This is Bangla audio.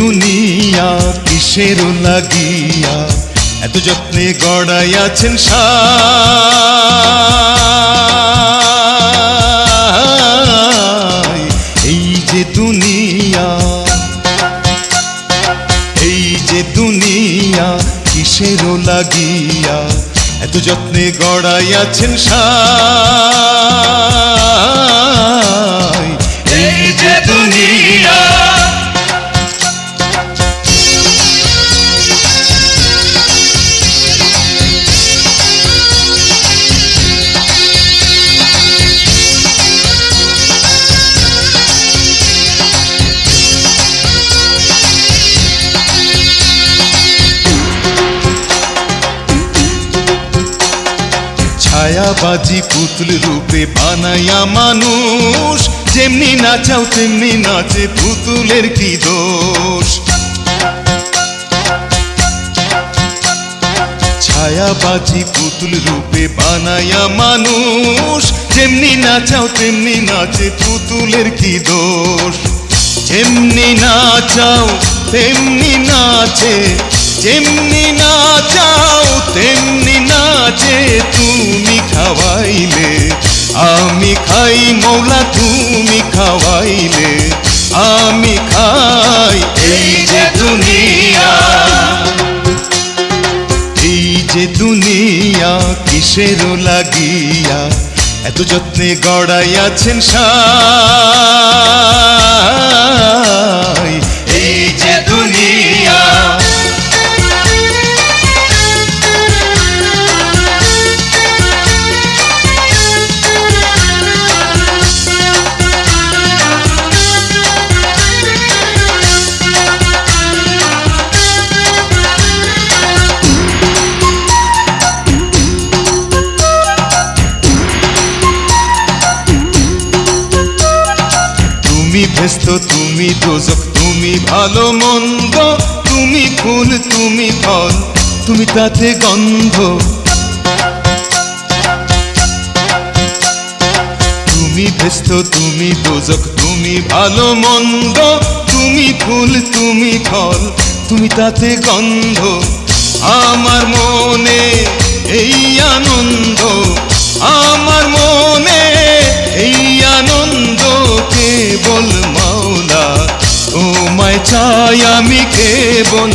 দুনিয়া কিসের লাগিয়া এত যত্নে গড়াইয়াছেন সাই। এই যে দুনিয়া, এই যে দুনিয়া কিসের লাগিয়া এত যত্নে গড়াইয়াছেন সাই। এই যে দুনিয়া ছায়াবাজি পুতুল রূপে বানাইয়া মানুষ, যেমনি নাচাও তেমনি নাচে, পুতুলের কি দোষ। ছায়াবাজি পুতুল রূপে বানাইয়া মানুষ, যেমনি নাচাও তেমনি নাচে, পুতুলের কি দোষ। যেমনি নাচাও তেমনি নাচে, যেমনি নাচাও তেমনি নাচে, তুমি খাওয়াইলে আমি খাই মৌলা, তুমি খাওয়াইলে আমি খাই। এই যে দুনিয়া, এই যে দুনিয়া কিসের লাগিয়া এত যত্নে গড়াইয়াছেন সাই। এই যে দুনিয়া তুমি ভেস্ত, তুমি দোজক, তুমি ভালো মন্দ, তুমি ফুল তুমি ফল, তুমি তাতে গন্ধ। তুমি ভেস্ত, তুমি দোজক, তুমি ভালো মন্দ, তুমি ফুল তুমি ফল, তুমি তাতে গন্ধ। আমার মনে এই আনন্দ, আমার মনে এই আনন্দ, কেবল মাওলা তোমায় চাই আমি কেবল।